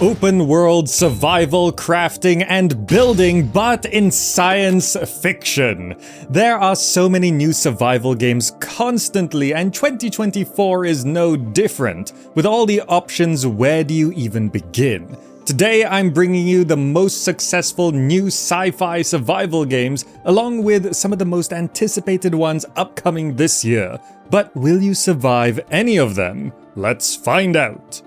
Open world survival, crafting, and building, but in science fiction. There are so many new survival games constantly, and 2024 is no different. With all the options, where do you even begin? Today I'm bringing you the most successful new sci-fi survival games, along with some of the most anticipated ones upcoming this year. But will you survive any of them? Let's find out.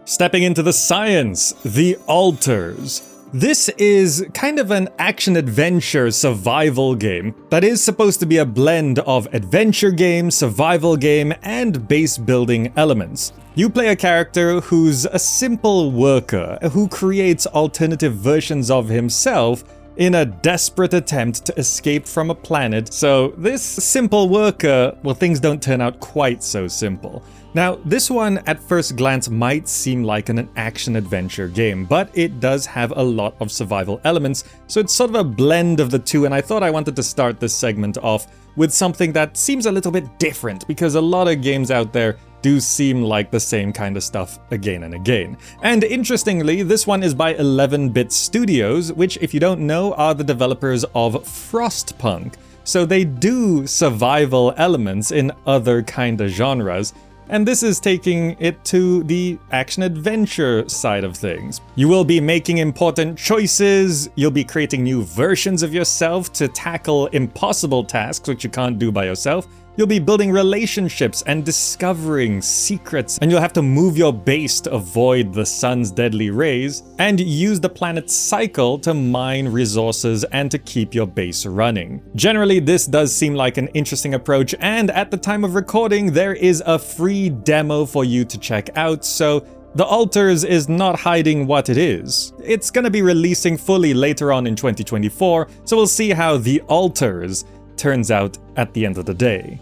Stepping into the science, The Alters. This is kind of an action-adventure survival game that is supposed to be a blend of adventure game, survival game, and base-building elements. You play a character who's a simple worker who creates alternative versions of himself in a desperate attempt to escape from a planet. So this simple worker, well, things don't turn out quite so simple. Now, this one at first glance might seem like an action-adventure game, but it does have a lot of survival elements, so it's sort of a blend of the two, and I thought I wanted to start this segment off with something that seems a little bit different, because a lot of games out there do seem like the same kind of stuff again and again. And interestingly, this one is by 11-Bit Studios, which, if you don't know, are the developers of Frostpunk. So they do survival elements in other kind of genres, and this is taking it to the action-adventure side of things. You will be making important choices, you'll be creating new versions of yourself to tackle impossible tasks which you can't do by yourself. You'll be building relationships and discovering secrets, and you'll have to move your base to avoid the sun's deadly rays, and use the planet's cycle to mine resources and to keep your base running. Generally, this does seem like an interesting approach, and at the time of recording, there is a free demo for you to check out, so The Alters is not hiding what it is. It's gonna be releasing fully later on in 2024, so we'll see how The Alters turns out at the end of the day.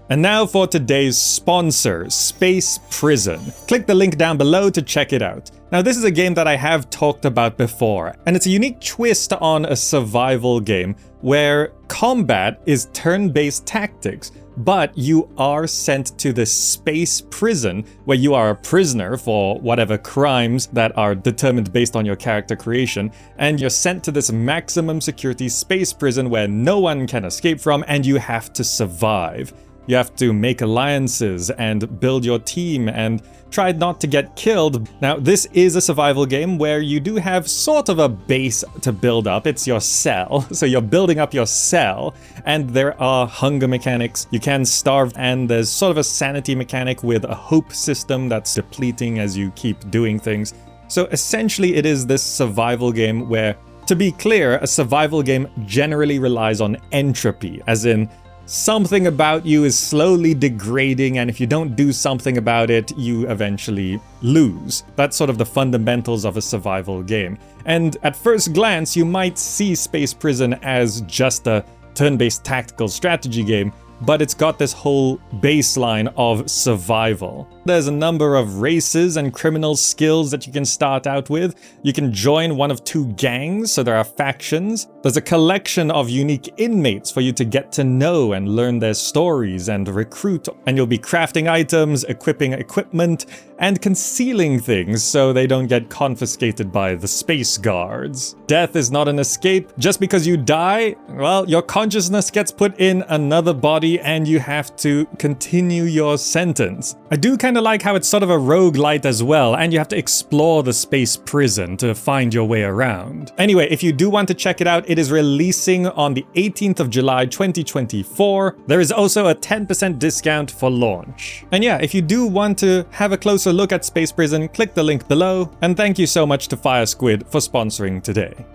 And now for today's sponsor, Space Prison. Click the link down below to check it out. Now, this is a game that I have talked about before, and it's a unique twist on a survival game where combat is turn-based tactics, but you are sent to the space prison where you are a prisoner for whatever crimes that are determined based on your character creation, and you're sent to this maximum security space prison where no one can escape from, and you have to survive. You have to make alliances and build your team and try not to get killed. Now, this is a survival game where you do have sort of a base to build up. It's your cell. So you're building up your cell, and there are hunger mechanics. You can starve, and there's sort of a sanity mechanic with a hope system that's depleting as you keep doing things. So essentially, it is this survival game where, to be clear, a survival game generally relies on entropy, as in something about you is slowly degrading, and if you don't do something about it, you eventually lose. That's sort of the fundamentals of a survival game. And at first glance, you might see Space Prison as just a turn-based tactical strategy game, but it's got this whole baseline of survival. There's a number of races and criminal skills that you can start out with. You can join one of two gangs, so there are factions. There's a collection of unique inmates for you to get to know and learn their stories and recruit, and you'll be crafting items, equipping equipment, and concealing things so they don't get confiscated by the space guards. Death is not an escape. Just because you die, well, your consciousness gets put in another body and you have to continue your sentence. I do kind of like how it's sort of a roguelite as well, and you have to explore the space prison to find your way around. Anyway, if you do want to check it out, it is releasing on the 18th of July 2024. There is also a 10% discount for launch. And yeah, if you do want to have a closer look at Space Prison, click the link below, and thank you so much to Fire Squid for sponsoring today.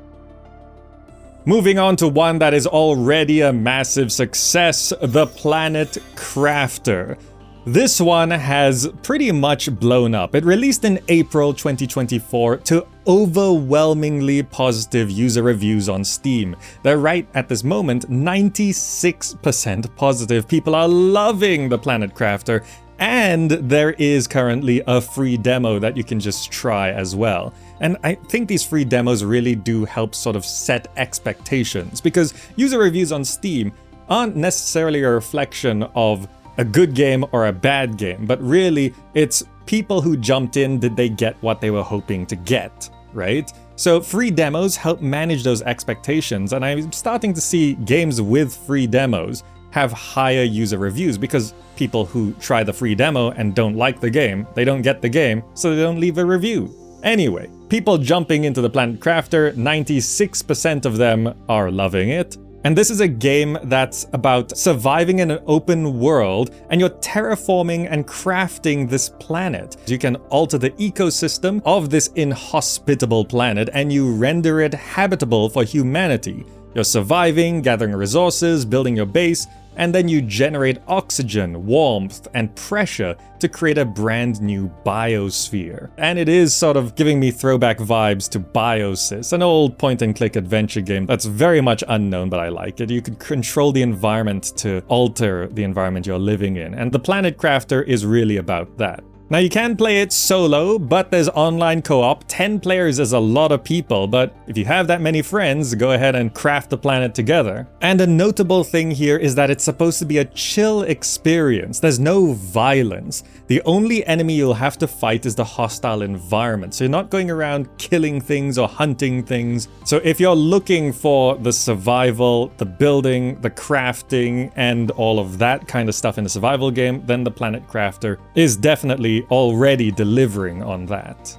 Moving on to one that is already a massive success, The Planet Crafter. This one has pretty much blown up. It released in April 2024 to overwhelmingly positive user reviews on Steam. They're right at this moment 96% positive. People are loving The Planet Crafter, and there is currently a free demo that you can just try as well. And I think these free demos really do help sort of set expectations, because user reviews on Steam aren't necessarily a reflection of a good game or a bad game, but really it's people who jumped in, did they get what they were hoping to get, right? So free demos help manage those expectations, and I'm starting to see games with free demos have higher user reviews because people who try the free demo and don't like the game, they don't get the game, so they don't leave a review. Anyway, people jumping into the Planet Crafter, 96% of them are loving it. And this is a game that's about surviving in an open world, and you're terraforming and crafting this planet. You can alter the ecosystem of this inhospitable planet, and you render it habitable for humanity. You're surviving, gathering resources, building your base, and then you generate oxygen, warmth, and pressure to create a brand new biosphere. And it is sort of giving me throwback vibes to Biosys, an old point-and-click adventure game that's very much unknown, but I like it. You could control the environment to alter the environment you're living in, and the Planet Crafter is really about that. Now you can play it solo, but there's online co-op. 10 players is a lot of people, but if you have that many friends, go ahead and craft the planet together. And a notable thing here is that it's supposed to be a chill experience. There's no violence. The only enemy you'll have to fight is the hostile environment, so you're not going around killing things or hunting things. So if you're looking for the survival, the building, the crafting, and all of that kind of stuff in a survival game, then the Planet Crafter is definitely already delivering on that.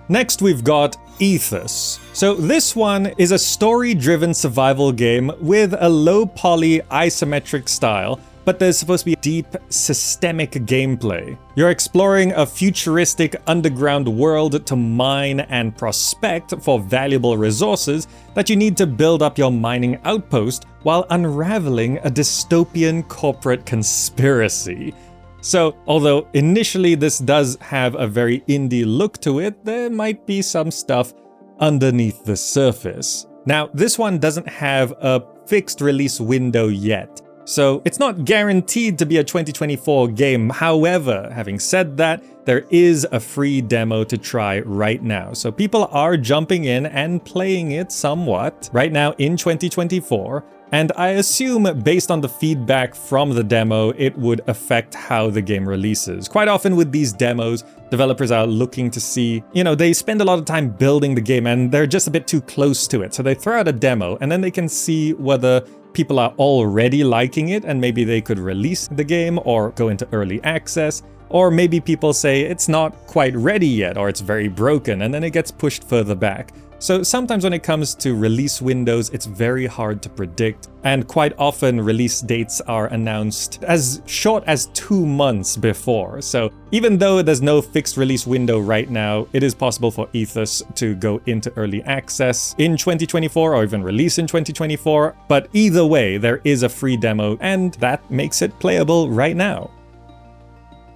Next we've got AETHUS. So this one is a story-driven survival game with a low-poly isometric style, but there's supposed to be deep, systemic gameplay. You're exploring a futuristic underground world to mine and prospect for valuable resources that you need to build up your mining outpost while unraveling a dystopian corporate conspiracy. So, although initially this does have a very indie look to it, there might be some stuff underneath the surface. Now, this one doesn't have a fixed release window yet, so it's not guaranteed to be a 2024 game. However, having said that, there is a free demo to try right now. So people are jumping in and playing it somewhat right now in 2024. And I assume, based on the feedback from the demo, it would affect how the game releases. Quite often with these demos, developers are looking to see, they spend a lot of time building the game and they're just a bit too close to it. So they throw out a demo and then they can see whether people are already liking it and maybe they could release the game or go into early access. Or maybe people say it's not quite ready yet or it's very broken and then it gets pushed further back. So sometimes when it comes to release windows, it's very hard to predict, and quite often release dates are announced as short as 2 months before. So even though there's no fixed release window right now, it is possible for AETHUS to go into early access in 2024 or even release in 2024. But either way, there is a free demo, and that makes it playable right now.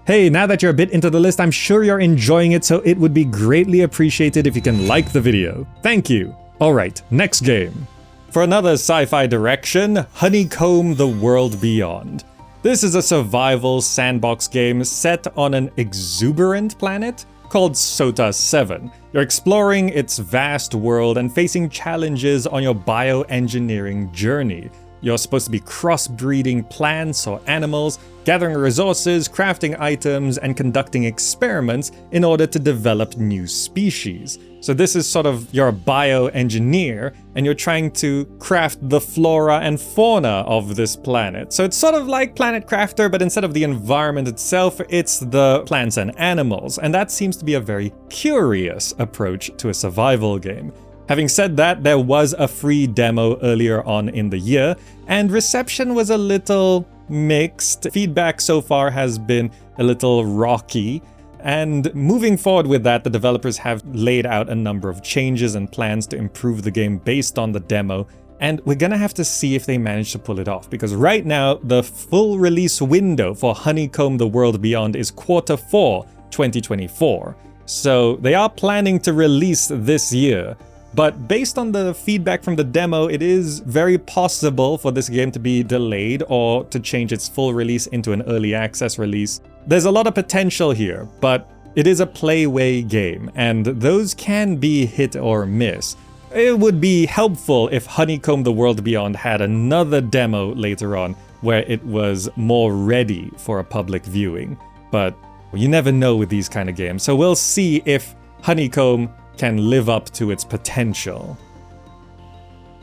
Hey, now that you're a bit into the list, I'm sure you're enjoying it, so it would be greatly appreciated if you can like the video. Thank you. Alright, next game. For another sci-fi direction, Honeycomb: The World Beyond. This is a survival sandbox game set on an exuberant planet called Sota 7. You're exploring its vast world and facing challenges on your bioengineering journey. You're supposed to be crossbreeding plants or animals, gathering resources, crafting items, and conducting experiments in order to develop new species. So this is sort of, you're a bioengineer, and you're trying to craft the flora and fauna of this planet. So it's sort of like Planet Crafter, but instead of the environment itself, it's the plants and animals. And that seems to be a very curious approach to a survival game. Having said that, there was a free demo earlier on in the year, and reception was a little mixed. Feedback so far has been a little rocky, and moving forward with that, the developers have laid out a number of changes and plans to improve the game based on the demo, and we're gonna have to see if they manage to pull it off, because right now, the full release window for Honeycomb: The World Beyond is Q4 2024. So they are planning to release this year. But based on the feedback from the demo, it is very possible for this game to be delayed or to change its full release into an early access release. There's a lot of potential here, but it is a playway game, and those can be hit or miss. It would be helpful if Honeycomb: The World Beyond had another demo later on where it was more ready for a public viewing. But You never know with these kind of games, so we'll see if Honeycomb can live up to its potential.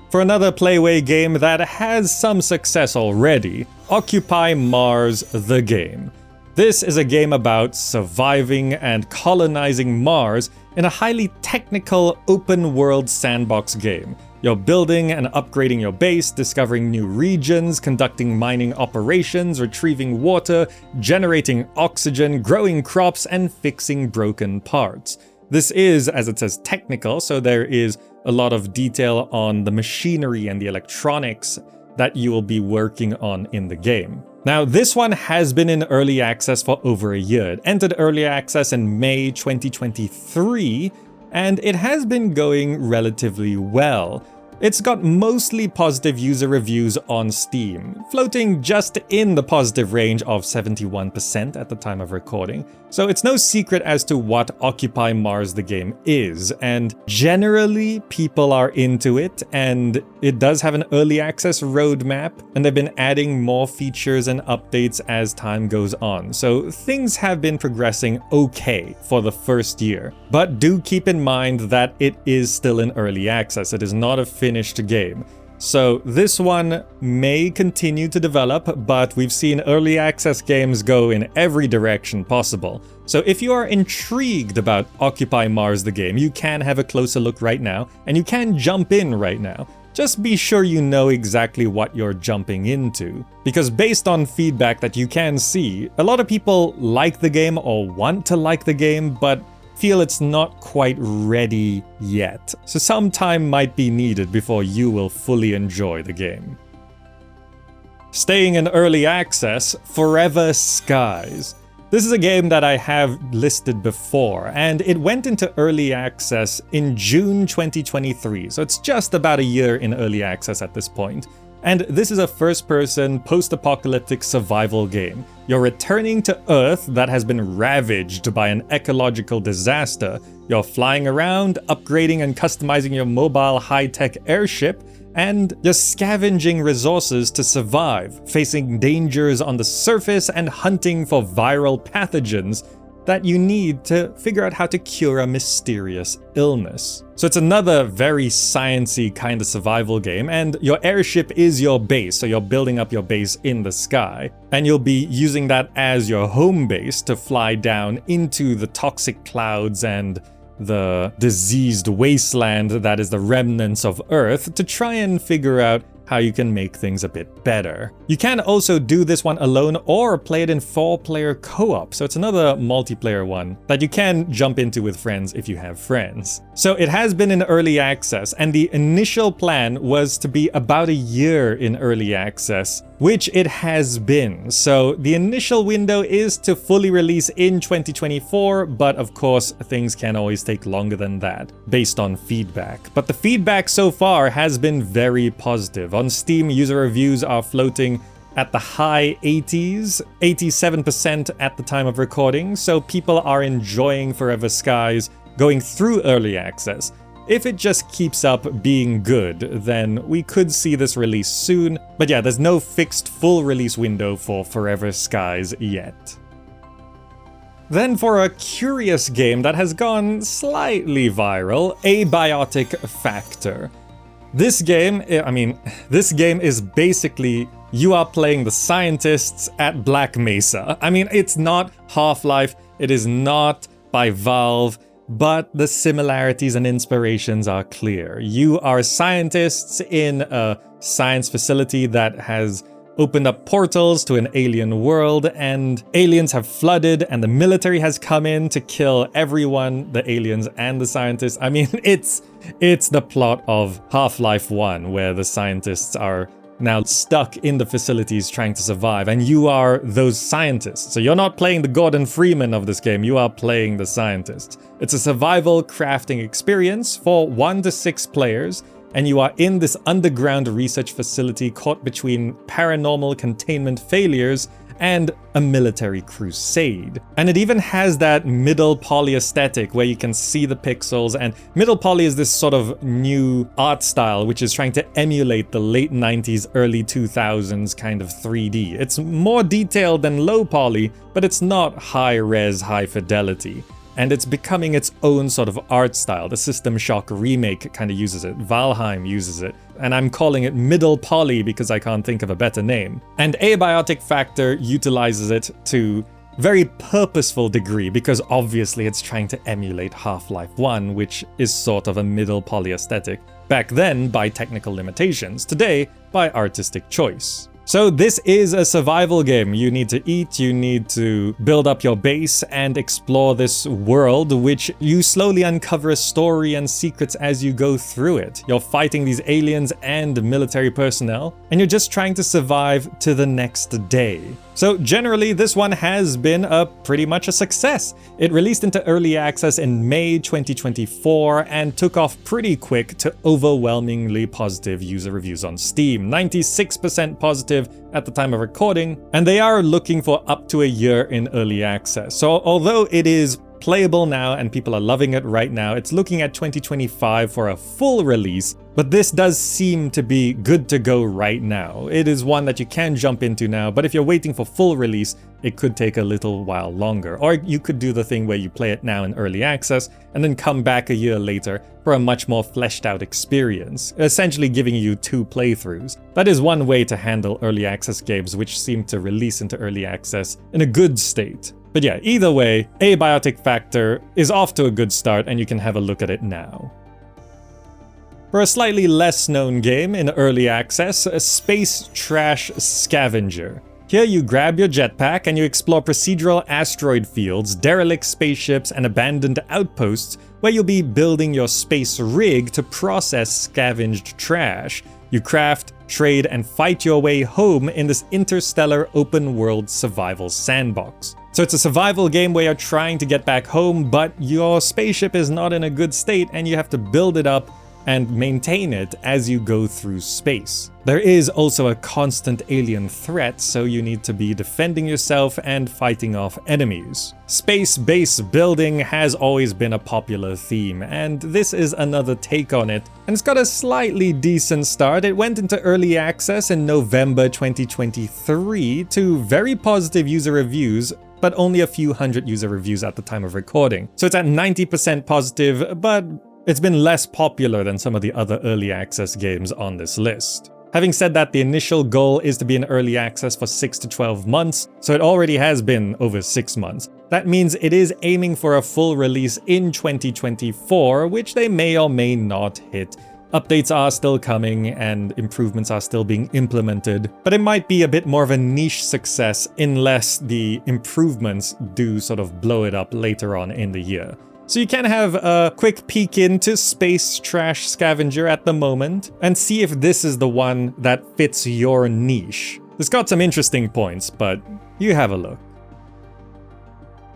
For another Playway game that has some success already, Occupy Mars the game. This is a game about surviving and colonizing Mars in a highly technical open-world sandbox game. You're building and upgrading your base, discovering new regions, conducting mining operations, retrieving water, generating oxygen, growing crops, and fixing broken parts. This is, as it says, technical, so there is a lot of detail on the machinery and the electronics that you will be working on in the game. Now, this one has been in early access for over a year. It entered early access in May 2023, and it has been going relatively well. It's got mostly positive user reviews on Steam, floating just in the positive range of 71% at the time of recording. So it's no secret as to what Occupy Mars the game is, and generally people are into it, and it does have an early access roadmap, and they've been adding more features and updates as time goes on. So things have been progressing okay for the first year. But do keep in mind that it is still in early access. It is not a finished game. So this one may continue to develop, but we've seen early access games go in every direction possible. So if you are intrigued about Occupy Mars the game, you can have a closer look right now, and you can jump in right now. Just be sure you know exactly what you're jumping into. Because based on feedback that you can see, a lot of people like the game or want to like the game, but feel it's not quite ready yet. So some time might be needed before you will fully enjoy the game. Staying in early access, Forever Skies. This is a game that I have listed before, and it went into early access in June 2023, so it's just about a year in early access at this point. And this is a first-person, post-apocalyptic survival game. You're returning to Earth that has been ravaged by an ecological disaster. You're flying around, upgrading and customizing your mobile high-tech airship, and you're scavenging resources to survive, facing dangers on the surface and hunting for viral pathogens that you need to figure out how to cure a mysterious illness. So it's another very sciencey kind of survival game, and your airship is your base, so you're building up your base in the sky, and you'll be using that as your home base to fly down into the toxic clouds and the diseased wasteland that is the remnants of Earth to try and figure out how you can make things a bit better. You can also do this one alone or play it in 4-player co-op, so it's another multiplayer one that you can jump into with friends if you have friends. So it has been in early access, and the initial plan was to be about a year in early access, which it has been. So the initial window is to fully release in 2024, but of course things can always take longer than that based on feedback. But the feedback so far has been very positive. On Steam, user reviews are floating at the high 80s, 87% at the time of recording, so people are enjoying Forever Skies going through early access. If it just keeps up being good, then we could see this release soon, but yeah, there's no fixed full release window for Forever Skies yet. Then for a curious game that has gone slightly viral, Abiotic Factor. This game is basically you are playing the scientists at Black Mesa. I mean, it's not Half-Life, it is not by Valve, but the similarities and inspirations are clear. You are scientists in a science facility that has opened up portals to an alien world, and aliens have flooded, and the military has come in to kill everyone, the aliens and the scientists. I mean, it's the plot of Half-Life 1, where the scientists are now stuck in the facilities trying to survive, and you are those scientists. So you're not playing the Gordon Freeman of this game, you are playing the scientists. It's a survival crafting experience for 1 to 6 players, and you are in this underground research facility caught between paranormal containment failures and a military crusade. And it even has that middle poly aesthetic where you can see the pixels, and middle poly is this sort of new art style which is trying to emulate the late 90s, early 2000s kind of 3D. It's more detailed than low poly, but it's not high res, high fidelity. And it's becoming its own sort of art style. The System Shock remake kind of uses it, Valheim uses it, and I'm calling it middle poly because I can't think of a better name. And Abiotic Factor utilizes it to very purposeful degree because obviously it's trying to emulate Half-Life 1, which is sort of a middle poly aesthetic. Back then by technical limitations, today by artistic choice. So this is a survival game. You need to eat, you need to build up your base and explore this world, which you slowly uncover a story and secrets as you go through it. You're fighting these aliens and military personnel, and you're just trying to survive to the next day. So generally, this one has been pretty much a success. It released into early access in May 2024 and took off pretty quick to overwhelmingly positive user reviews on Steam. 96% positive at the time of recording, and they are looking for up to a year in early access. So although it is playable now and people are loving it right now, it's looking at 2025 for a full release, but this does seem to be good to go right now. It is one that you can jump into now, but if you're waiting for full release, it could take a little while longer. Or you could do the thing where you play it now in early access and then come back a year later for a much more fleshed out experience, essentially giving you 2 playthroughs. That is one way to handle early access games which seem to release into early access in a good state. But yeah, either way, Abiotic Factor is off to a good start and you can have a look at it now. For a slightly less known game in early access, a Space Trash Scavenger. Here you grab your jetpack and you explore procedural asteroid fields, derelict spaceships, and abandoned outposts where you'll be building your space rig to process scavenged trash. You craft, trade, and fight your way home in this interstellar open-world survival sandbox. So it's a survival game where you're trying to get back home, but your spaceship is not in a good state and you have to build it up and maintain it as you go through space. There is also a constant alien threat, so you need to be defending yourself and fighting off enemies. Space base building has always been a popular theme, and this is another take on it, and it's got a slightly decent start. It went into early access in November 2023 to very positive user reviews, but only a few hundred user reviews at the time of recording. So it's at 90% positive, but it's been less popular than some of the other early access games on this list. Having said that, the initial goal is to be in early access for 6 to 12 months, so it already has been over 6 months. That means it is aiming for a full release in 2024, which they may or may not hit. Updates are still coming and improvements are still being implemented, but it might be a bit more of a niche success unless the improvements do sort of blow it up later on in the year. So you can have a quick peek into Space Trash Scavenger at the moment and see if this is the one that fits your niche. It's got some interesting points, but you have a look.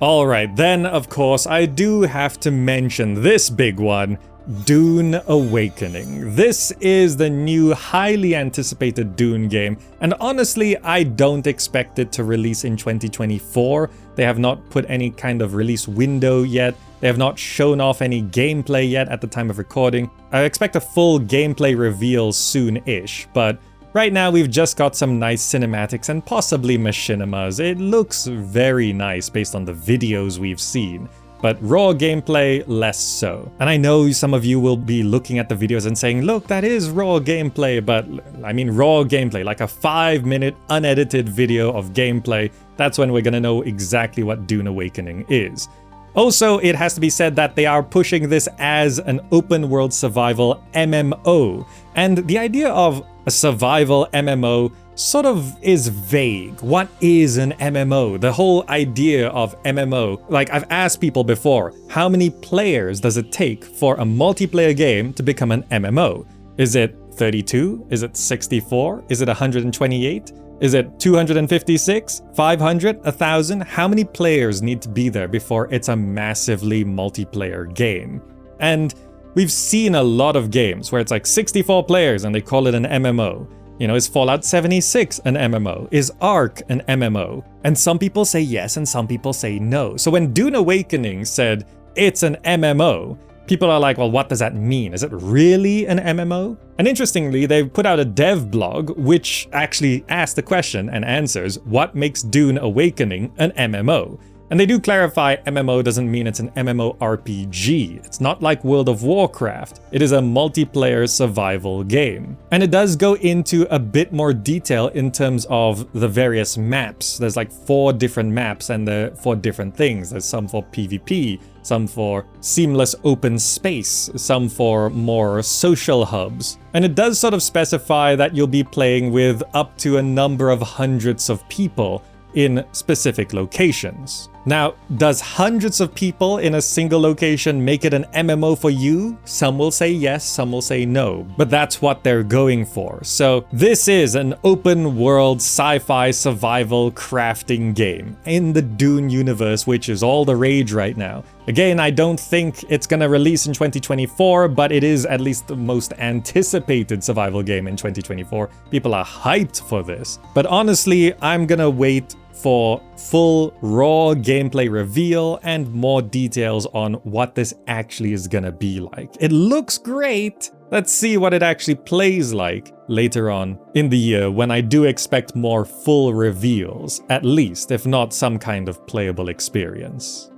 Alright, then of course I do have to mention this big one, Dune Awakening. This is the new highly anticipated Dune game, and honestly I don't expect it to release in 2024. They have not put any kind of release window yet. They have not shown off any gameplay yet at the time of recording. I expect a full gameplay reveal soon-ish, but right now we've just got some nice cinematics and possibly machinimas. It looks very nice based on the videos we've seen, but raw gameplay, less so. And I know some of you will be looking at the videos and saying, look, that is raw gameplay, but I mean raw gameplay, like a 5-minute unedited video of gameplay. That's when we're gonna know exactly what Dune Awakening is. Also, it has to be said that they are pushing this as an open world survival MMO, and the idea of a survival MMO sort of is vague. What is an MMO? The whole idea of MMO, like I've asked people before, how many players does it take for a multiplayer game to become an MMO? Is it 32? Is it 64? Is it 128? Is it 256? 500? 1,000? How many players need to be there before it's a massively multiplayer game? And we've seen a lot of games where it's like 64 players and they call it an MMO. You know, is Fallout 76 an MMO? Is Ark an MMO? And some people say yes and some people say no. So when Dune Awakening said it's an MMO, people are like, well, what does that mean? Is it really an MMO? And interestingly, they put out a dev blog which actually asked the question and answers what makes Dune Awakening an MMO. And they do clarify MMO doesn't mean it's an MMORPG. It's not like World of Warcraft. It is a multiplayer survival game. And it does go into a bit more detail in terms of the various maps. There's like 4 different maps and they're for different things. There's some for PvP, some for seamless open space, some for more social hubs. And it does sort of specify that you'll be playing with up to a number of hundreds of people in specific locations. Now, does hundreds of people in a single location make it an MMO for you? Some will say yes, some will say no, but that's what they're going for. So this is an open world sci-fi survival crafting game in the Dune universe, which is all the rage right now. Again, I don't think it's gonna release in 2024, but it is at least the most anticipated survival game in 2024. People are hyped for this. But honestly, I'm gonna wait for full raw gameplay reveal and more details on what this actually is gonna be like. It looks great. Let's see what it actually plays like later on in the year when I do expect more full reveals, at least, if not some kind of playable experience.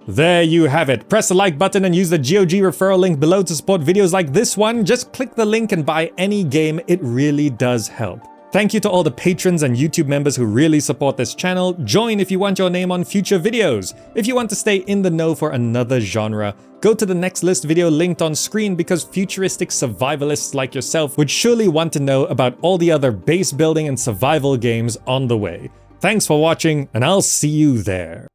There you have it. Press the like button and use the GOG referral link below to support videos like this one. Just click the link and buy any game. It really does help. Thank you to all the patrons and YouTube members who really support this channel. Join if you want your name on future videos. If you want to stay in the know for another genre, go to the next list video linked on screen because futuristic survivalists like yourself would surely want to know about all the other base building and survival games on the way. Thanks for watching, and I'll see you there.